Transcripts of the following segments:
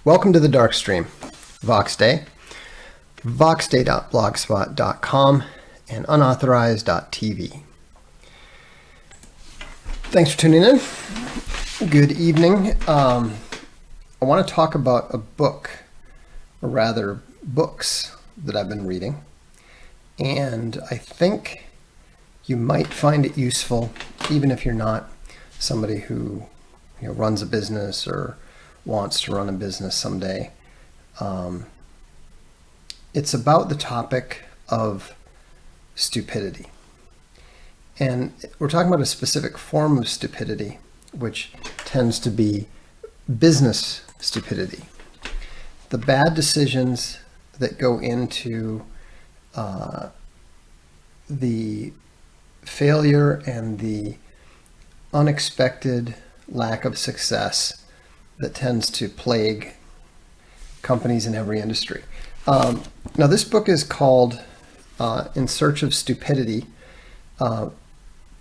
Welcome to the Darkstream, Voxday, voxday.blogspot.com, and unauthorized.tv. Thanks for tuning in. Good evening. I want to talk about a book, or rather books, that I've been reading, and I think you might find it useful, even if you're not somebody who runs a business or wants to run a business someday. It's about the topic of stupidity. And we're talking about a specific form of stupidity, which tends to be business stupidity. The bad decisions that go into the failure and the unexpected lack of success that tends to plague companies in every industry. Now, this book is called In Search of Stupidity,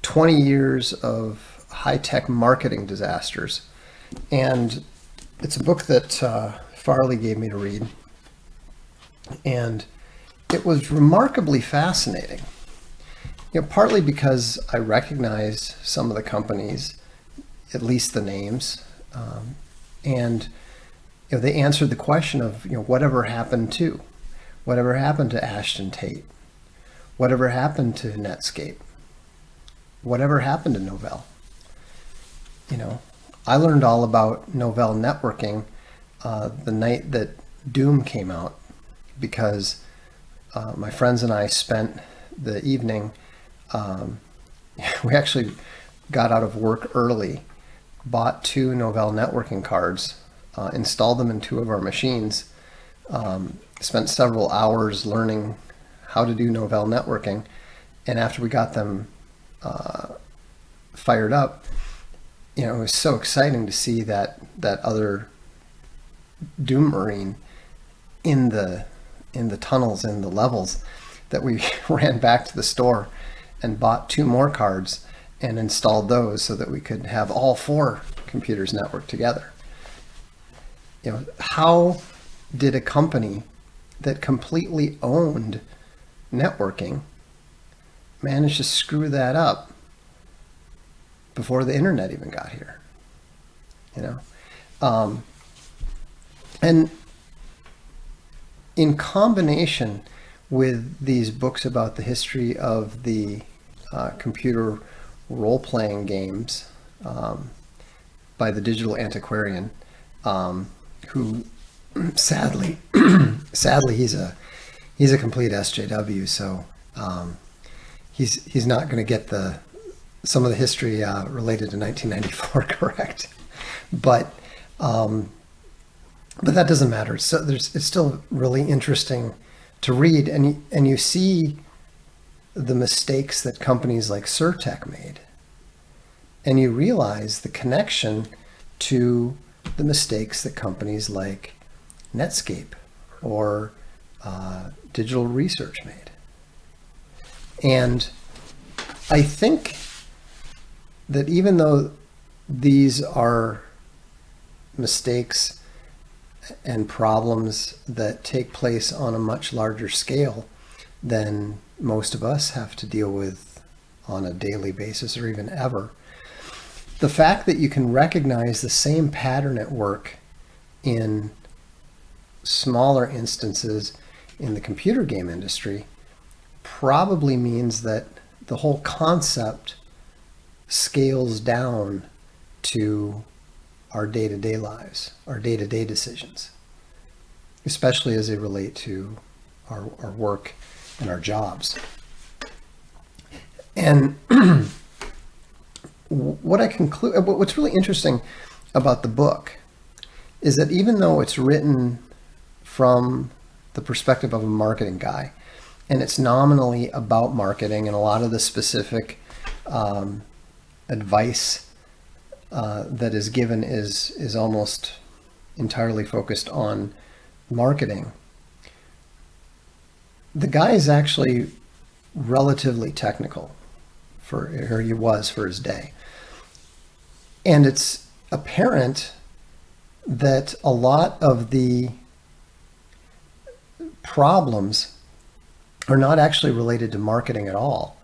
20 Years of High-Tech Marketing Disasters. And it's a book that Farley gave me to read. And it was remarkably fascinating. Partly because I recognize some of the companies, at least the names, and they answered the question of whatever happened to Ashton Tate, whatever happened to Netscape, whatever happened to Novell. I learned all about Novell networking the night that Doom came out, because my friends and I spent the evening. We actually got out of work early, bought 2 Novell networking cards, installed them in 2 of our machines, spent several hours learning how to do Novell networking, and after we got them fired up, it was so exciting to see that other Doom Marine in the tunnels, in the levels, that we ran back to the store and bought 2 more cards and installed those so that we could have all 4 computers networked together. How did a company that completely owned networking manage to screw that up before the internet even got here? And in combination with these books about the history of the computer role-playing games by the digital antiquarian, who sadly he's a complete SJW, so he's not going to get some of the history related to 1994 correct, but that doesn't matter. So it's still really interesting to read, and you see the mistakes that companies like Surtech made, and you realize the connection to the mistakes that companies like Netscape or Digital Research made. And I think that even though these are mistakes and problems that take place on a much larger scale than most of us have to deal with on a daily basis or even ever, the fact that you can recognize the same pattern at work in smaller instances in the computer game industry probably means that the whole concept scales down to our day-to-day lives, our day-to-day decisions, especially as they relate to our work and our jobs. And what's really interesting about the book is that even though it's written from the perspective of a marketing guy, and it's nominally about marketing, and a lot of the specific advice that is given is almost entirely focused on marketing, the guy is actually relatively technical, or he was for his day. And it's apparent that a lot of the problems are not actually related to marketing at all,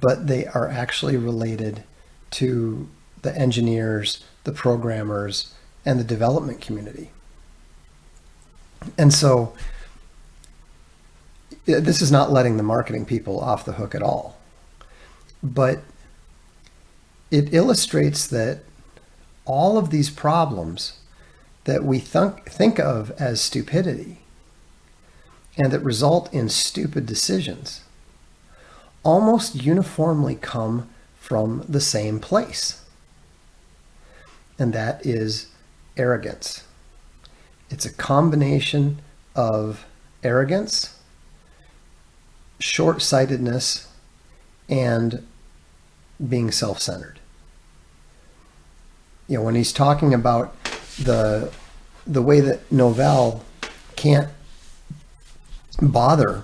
but they are actually related to the engineers, the programmers, and the development community. And so this is not letting the marketing people off the hook at all, but it illustrates that all of these problems that we think of as stupidity and that result in stupid decisions almost uniformly come from the same place. And that is arrogance. It's a combination of arrogance, short-sightedness, and being self-centered. You know, when he's talking about the way that Novell can't bother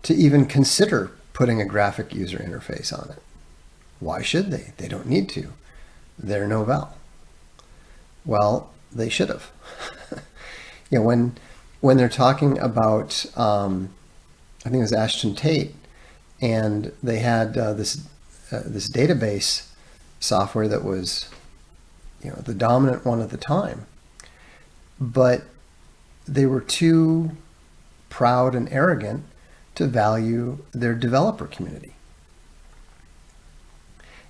to even consider putting a graphic user interface on it. Why should they? They don't need to. They're Novell. Well, they should have. You know, when they're talking about, I think it was Ashton Tate, and they had this database software that was, you know, the dominant one at the time, but they were too proud and arrogant to value their developer community.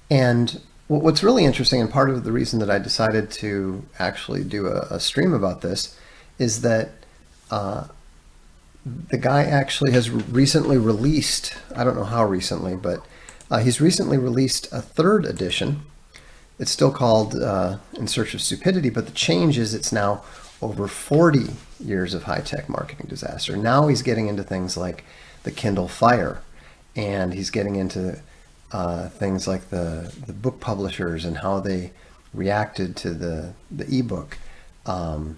And what's really interesting, and part of the reason that I decided to actually do a stream about this, is that the guy actually has recently released, I don't know how recently, but he's recently released a third edition. It's still called In Search of Stupidity, but the change is it's now over 40 years of high-tech marketing disaster. Now he's getting into things like the Kindle Fire, and he's getting into things like the book publishers and how they reacted to the ebook, and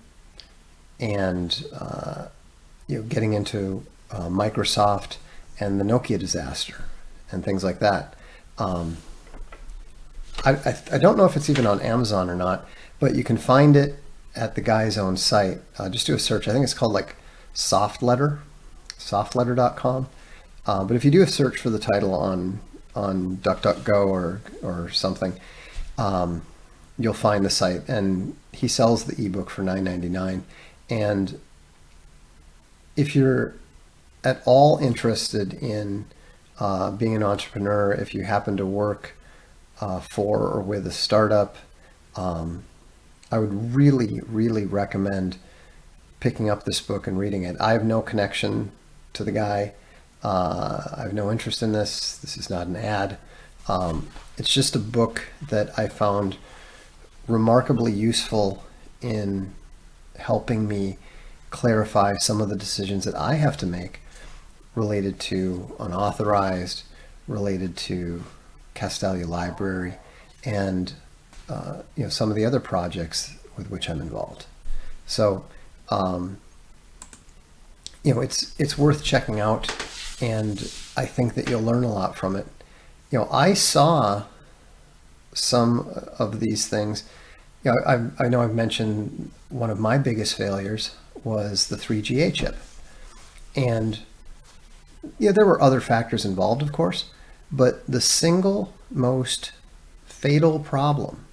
you know, getting into Microsoft and the Nokia disaster and things like that. I don't know if it's even on Amazon or not, but you can find it at the guy's own site. Just do a search. I think it's called like softletter.com. But if you do a search for the title on DuckDuckGo or something, you'll find the site. And he sells the ebook for $9.99. And if you're at all interested in being an entrepreneur, if you happen to work for or with a startup, I would really, really recommend picking up this book and reading it. I have no connection to the guy. I have no interest in this. This is not an ad. It's just a book that I found remarkably useful in helping me clarify some of the decisions that I have to make related to unauthorized, related to Castalia Library, and you know, some of the other projects with which I'm involved. So you know, it's worth checking out, and I think that you'll learn a lot from it. You know, I saw some of these things. You know, I know I've mentioned one of my biggest failures was the 3GA chip, and yeah, there were other factors involved, of course, but the single most fatal problem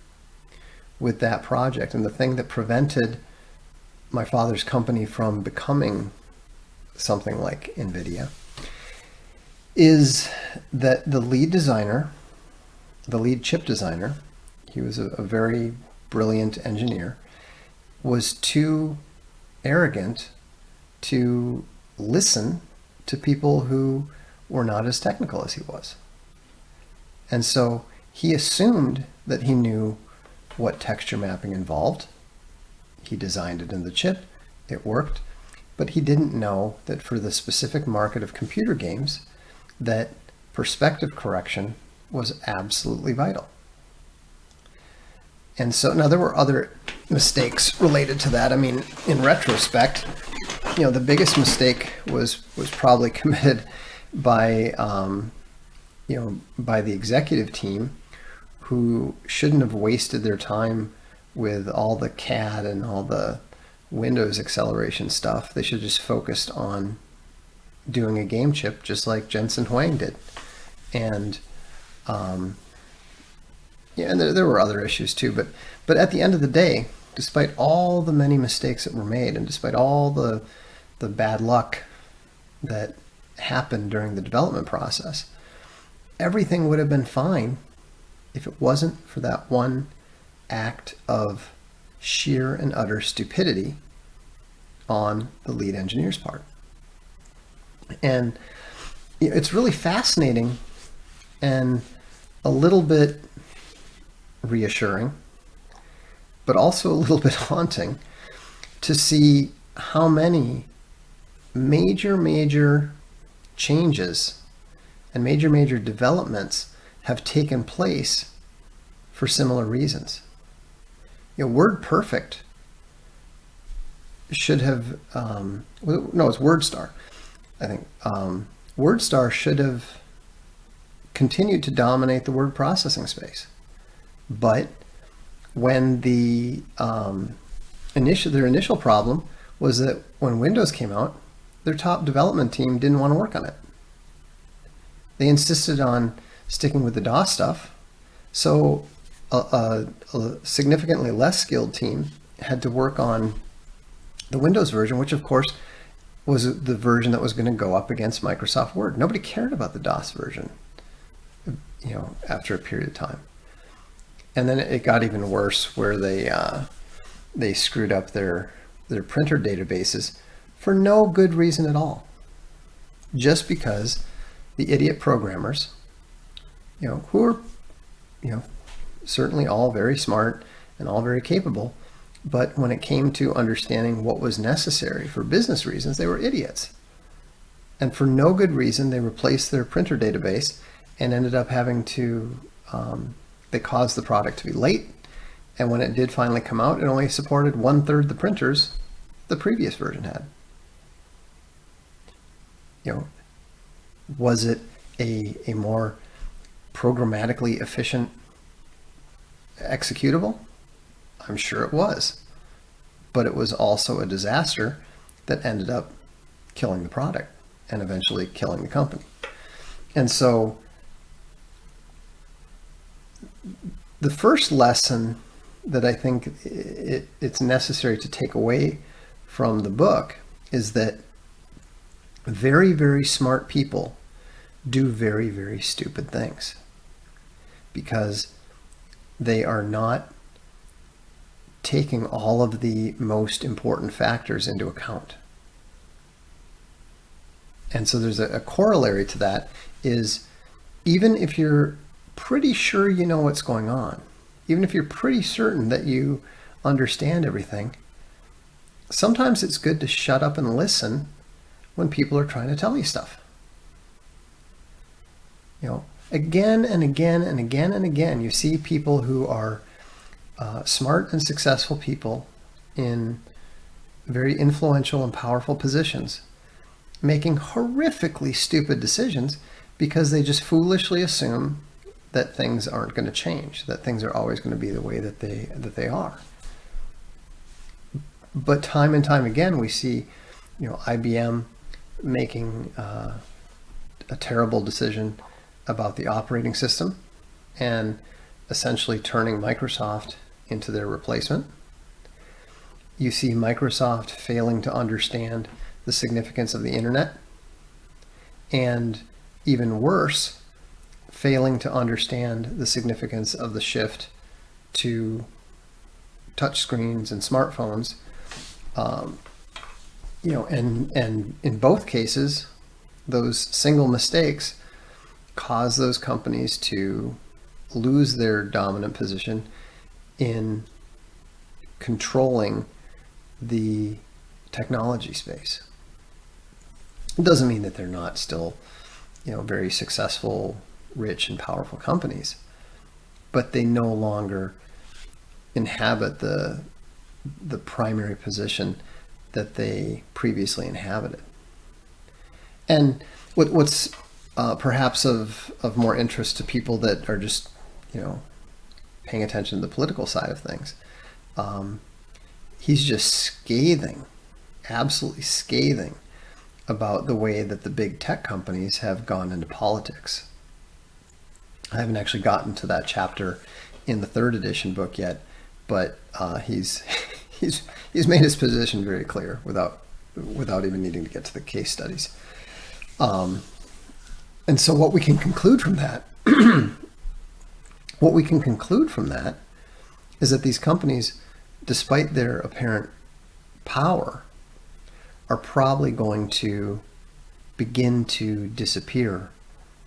with that project, and the thing that prevented my father's company from becoming something like NVIDIA, is that the lead designer, the lead chip designer, he was a very brilliant engineer, was too arrogant to listen to people who were not as technical as he was. And so he assumed that he knew what texture mapping involved. He designed it in the chip, it worked, but he didn't know that for the specific market of computer games, that perspective correction was absolutely vital. And so now there were other mistakes related to that. I mean, in retrospect, you know, the biggest mistake was probably committed by you know, by the executive team, who shouldn't have wasted their time with all the CAD and all the Windows acceleration stuff. They should just focused on doing a game chip just like Jensen Huang did. And yeah, and there were other issues too, but at the end of the day, despite all the many mistakes that were made and despite all the bad luck that happened during the development process, everything would have been fine if it wasn't for that one act of sheer and utter stupidity on the lead engineer's part. And it's really fascinating and a little bit reassuring, but also a little bit haunting to see how many major changes and major developments have taken place for similar reasons. WordPerfect should have, no, it's WordStar. I think WordStar should have continued to dominate the word processing space. But when their initial problem was that when Windows came out, their top development team didn't want to work on it. They insisted on sticking with the DOS stuff. So a significantly less skilled team had to work on the Windows version, which of course was the version that was going to go up against Microsoft Word. Nobody cared about the DOS version, after a period of time. And then it got even worse, where they screwed up their printer databases for no good reason at all, just because the idiot programmers, who are, certainly all very smart and all very capable, but when it came to understanding what was necessary for business reasons, they were idiots. And for no good reason, they replaced their printer database and ended up having to, they caused the product to be late. And when it did finally come out, it only supported 1/3 the printers the previous version had. Was it a more programmatically efficient executable? I'm sure it was. But it was also a disaster that ended up killing the product and eventually killing the company. And so the first lesson that I think it's necessary to take away from the book is that very smart people do very stupid things because they are not taking all of the most important factors into account. And so there's a corollary to that is, even if you're pretty sure you know what's going on, even if you're pretty certain that you understand everything, sometimes it's good to shut up and listen when people are trying to tell you stuff. Again and again, you see people who are smart and successful people in very influential and powerful positions making horrifically stupid decisions because they just foolishly assume that things aren't going to change, that things are always going to be the way that they are. But time and time again, we see, IBM making a terrible decision about the operating system and essentially turning Microsoft into their replacement. You see Microsoft failing to understand the significance of the internet, and even worse, failing to understand the significance of the shift to touchscreens and smartphones. And in both cases, those single mistakes cause those companies to lose their dominant position in controlling the technology space. It doesn't mean that they're not still, very successful, rich, and powerful companies, but they no longer inhabit the primary position that they previously inhabited. And what's perhaps of more interest to people that are just, paying attention to the political side of things, he's just scathing, absolutely scathing about the way that the big tech companies have gone into politics. I haven't actually gotten to that chapter in the 3rd edition book yet, but he's made his position very clear without even needing to get to the case studies. And so what we can conclude from that, is that these companies, despite their apparent power, are probably going to begin to disappear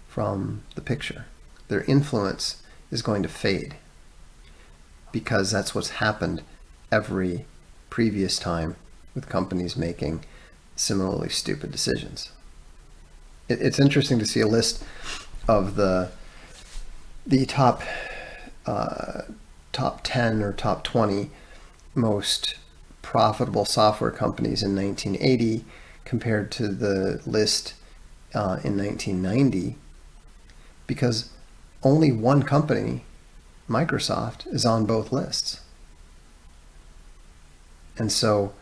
from the picture. Their influence is going to fade, because that's what's happened every previous time with companies making similarly stupid decisions. It's interesting to see a list of the top 10 or top 20 most profitable software companies in 1980 compared to the list in 1990, because only one company, Microsoft, is on both lists. And so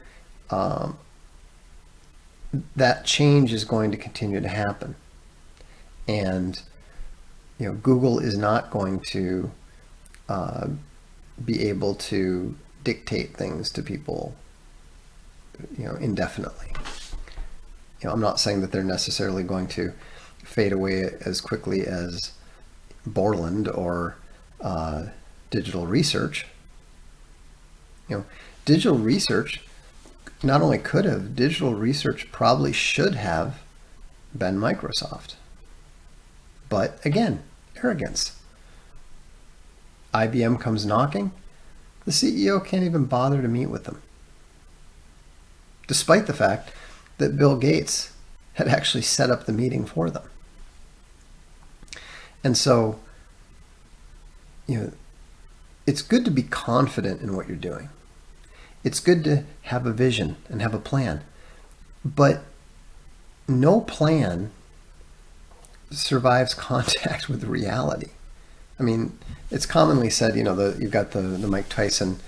that change is going to continue to happen. And Google is not going to be able to dictate things to people indefinitely. I'm not saying that they're necessarily going to fade away as quickly as Borland or digital research. Digital research not only could have, digital research probably should have been Microsoft. But again, arrogance. IBM comes knocking, the CEO can't even bother to meet with them, despite the fact that Bill Gates had actually set up the meeting for them. And so, it's good to be confident in what you're doing. It's good to have a vision and have a plan, but no plan survives contact with reality. I mean, it's commonly said, you've got the Mike Tyson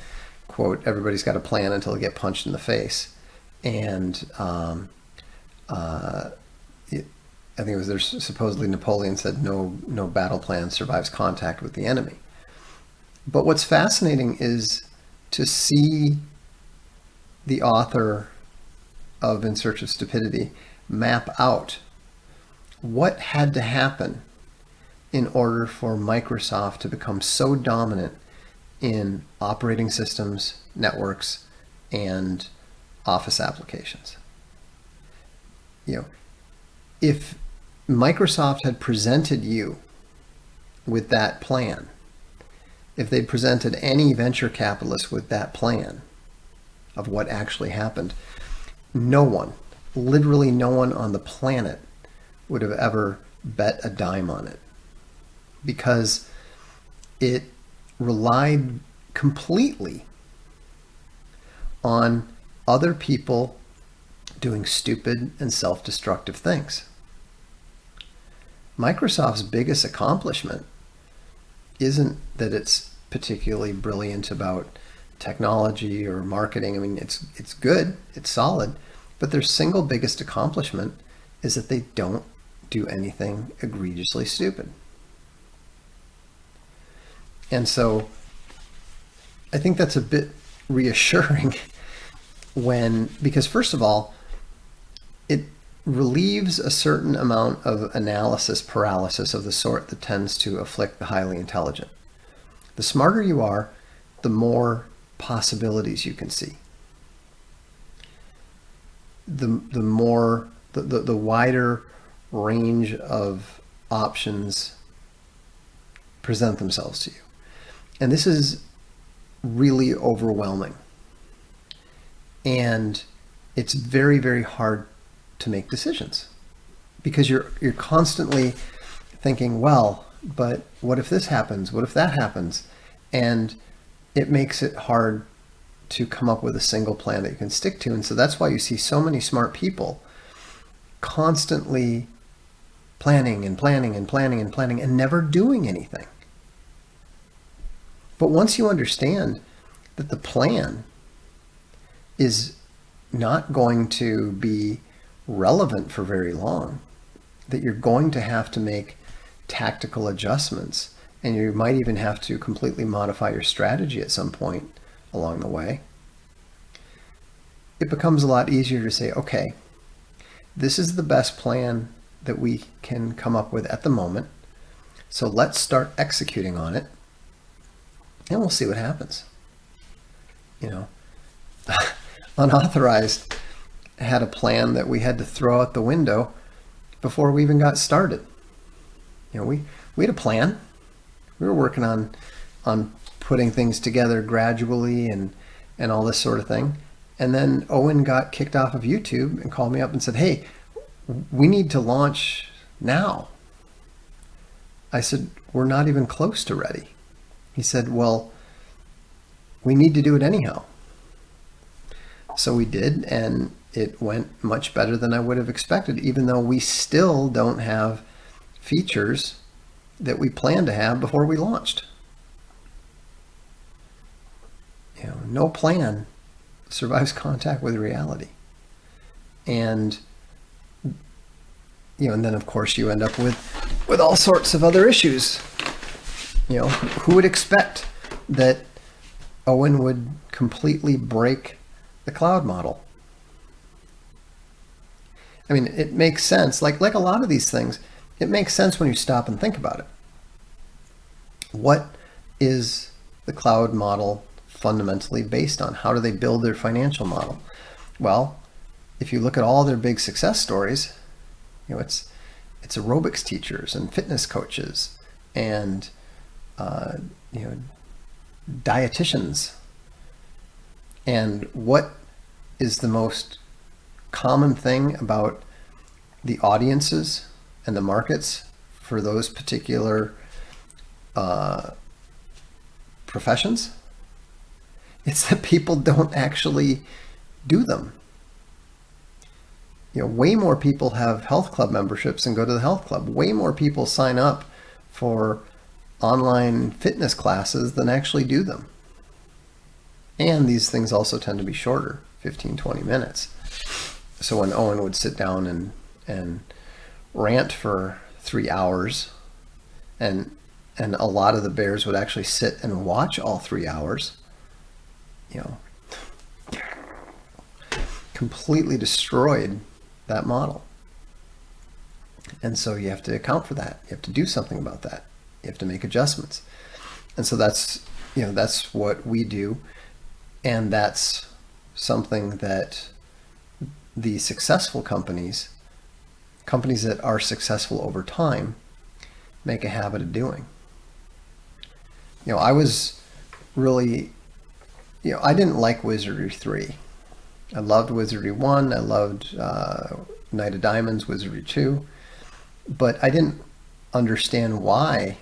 quote, everybody's got a plan until they get punched in the face. And I think it was there, supposedly Napoleon said, no battle plan survives contact with the enemy. But what's fascinating is to see the author of In Search of Stupidity map out what had to happen in order for Microsoft to become so dominant in operating systems, networks, and Office applications. If Microsoft had presented you with that plan, if they presented any venture capitalist with that plan of what actually happened, no one, literally no one on the planet would have ever bet a dime on it, because it relied completely on other people doing stupid and self-destructive things. Microsoft's biggest accomplishment isn't that it's particularly brilliant about technology or marketing. I mean, it's good, it's solid, but their single biggest accomplishment is that they don't do anything egregiously stupid. And so I think that's a bit reassuring because first of all, it relieves a certain amount of analysis paralysis of the sort that tends to afflict the highly intelligent. The smarter you are, the more possibilities you can see. The wider range of options present themselves to you. And this is really overwhelming. And it's very, very hard to make decisions because you're constantly thinking, well, but what if this happens? What if that happens? And it makes it hard to come up with a single plan that you can stick to. And so that's why you see so many smart people constantly planning and planning and planning and planning and never doing anything. But once you understand that the plan is not going to be relevant for very long, that you're going to have to make tactical adjustments, and you might even have to completely modify your strategy at some point along the way, it becomes a lot easier to say, okay, this is the best plan that we can come up with at the moment, so let's start executing on it, and we'll see what happens. Unauthorized had a plan that we had to throw out the window before we even got started. We had a plan. We were working on putting things together gradually and all this sort of thing. And then Owen got kicked off of YouTube and called me up and said, hey, we need to launch now. I said, we're not even close to ready. He said, well, we need to do it anyhow. So we did, and it went much better than I would have expected, even though we still don't have features that we planned to have before we launched. No plan survives contact with reality. And and then of course you end up with all sorts of other issues. Who would expect that Owen would completely break the cloud model? I mean, it makes sense. Like a lot of these things, it makes sense when you stop and think about it. What is the cloud model fundamentally based on? How do they build their financial model? Well, if you look at all their big success stories, it's aerobics teachers and fitness coaches and dietitians. And what is the most common thing about the audiences and the markets for those particular professions? It's that people don't actually do them. Way more people have health club memberships and go to the health club. Way more people sign up for online fitness classes than actually do them. And these things also tend to be shorter, 15, 20 minutes. So when Owen would sit down and rant for 3 hours, and a lot of the bears would actually sit and watch all 3 hours, completely destroyed that model. And so you have to account for that. You have to do something about that. You have to make adjustments. And so that's what we do. And that's something that the successful companies that are successful over time, make a habit of doing. I was really, I didn't like Wizardry 3. I loved Wizardry 1. I loved Knight of Diamonds, Wizardry 2. But I didn't understand why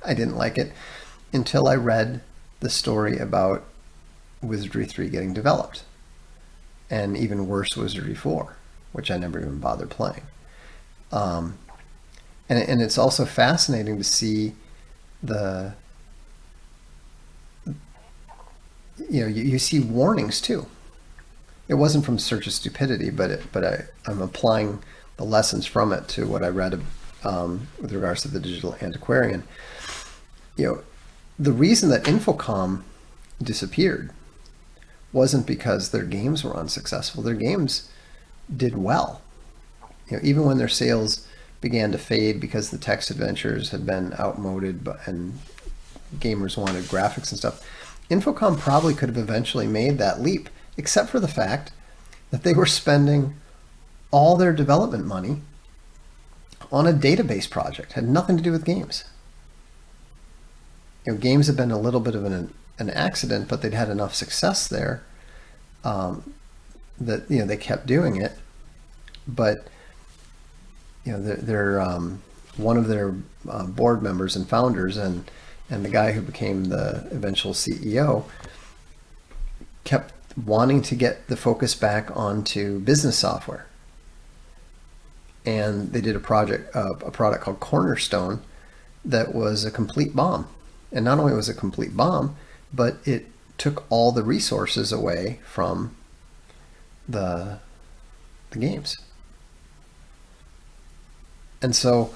I didn't like it until I read the story about Wizardry 3 getting developed. And even worse, Wizardry 4, which I never even bothered playing. And it's also fascinating to see you see warnings too. It wasn't from Search of Stupidity, but I'm applying the lessons from it to what I read with regards to the digital antiquarian. The reason that Infocom disappeared wasn't because their games were unsuccessful. Their games did well. Even when their sales began to fade because the text adventures had been outmoded and gamers wanted graphics and stuff, Infocom probably could have eventually made that leap, except for the fact that they were spending all their development money on a database project. It had nothing to do with games. Games had been a little bit of an accident, but they'd had enough success there that they kept doing it. But they're one of their board members and founders and the guy who became the eventual CEO kept wanting to get the focus back onto business software. And they did a product called Cornerstone that was a complete bomb. And not only was it a complete bomb, but it took all the resources away from the games. And so,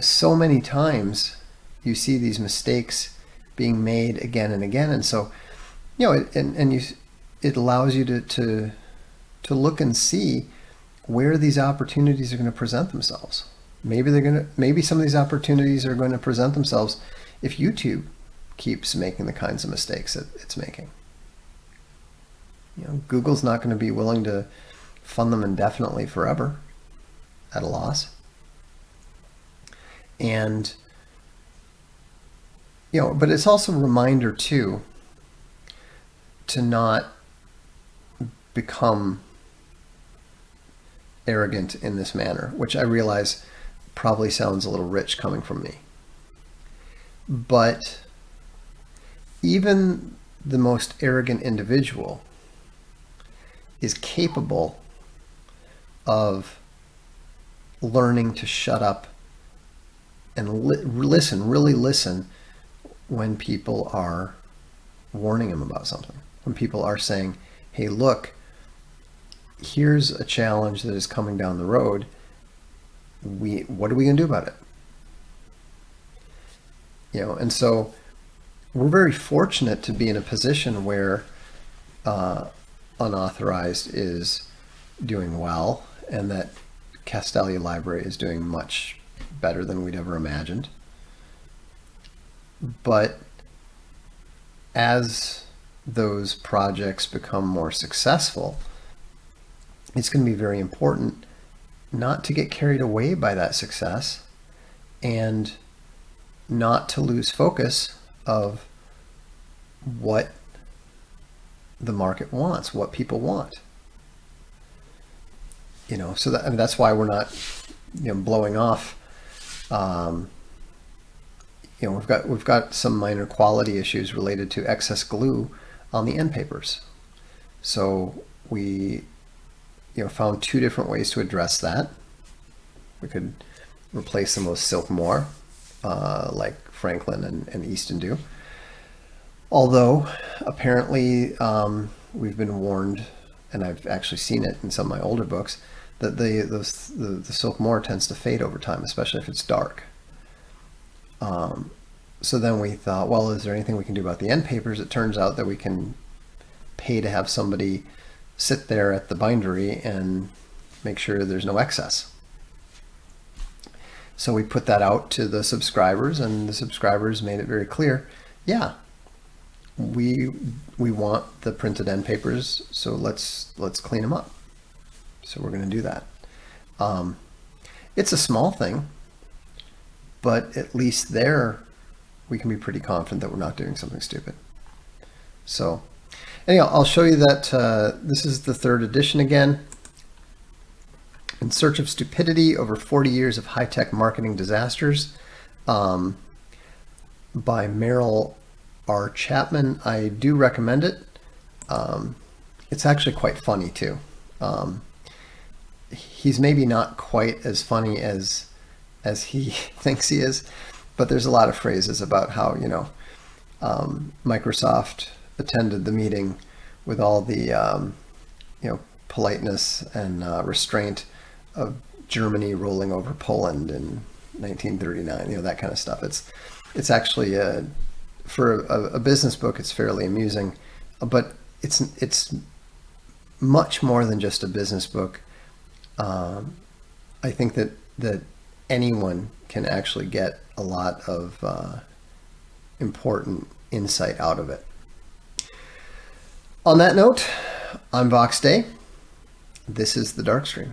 so many times you see these mistakes being made again and again. And so, it allows you to look and see where these opportunities are going to present themselves. Maybe some of these opportunities are going to present themselves if YouTube keeps making the kinds of mistakes that it's making. Google's not going to be willing to fund them indefinitely forever at a loss. And, but it's also a reminder too, to not become arrogant in this manner, which I realize probably sounds a little rich coming from me. But even the most arrogant individual is capable of learning to shut up and really listen when people are warning him about something. When people are saying, hey, look, here's a challenge that is coming down the road. What are we going to do about it? And so we're very fortunate to be in a position where unauthorized is doing well, and that Castalia Library is doing much better than we'd ever imagined. But as those projects become more successful, it's going to be very important not to get carried away by that success and not to lose focus of what the market wants, what people want. So that's why we're not, blowing off. We've got some minor quality issues related to excess glue on the end papers. So we, found 2 different ways to address that. We could replace them with silk more, like Franklin and Easton do. Although apparently we've been warned, and I've actually seen it in some of my older books, that the silk more tends to fade over time, especially if it's dark. So then we thought, well, is there anything we can do about the end papers? It turns out that we can pay to have somebody sit there at the bindery and make sure there's no excess. So we put that out to the subscribers, and the subscribers made it very clear, yeah, we want the printed end papers, so let's clean them up. So we're going to do that. It's a small thing, but at least there we can be pretty confident that we're not doing something stupid. So anyhow, I'll show you that this is the 3rd edition again. In Search of Stupidity, Over 40 Years of High-Tech Marketing Disasters, by Merrill R. Chapman. I do recommend it. It's actually quite funny too. He's maybe not quite as funny as he thinks he is, but there's a lot of phrases about how, Microsoft attended the meeting with all the, politeness and restraint of Germany rolling over Poland in 1939, that kind of stuff. It's actually, for a business book, it's fairly amusing, but it's much more than just a business book. I think that anyone can actually get a lot of important insight out of it. On that note, I'm Voxday. This is the Darkstream.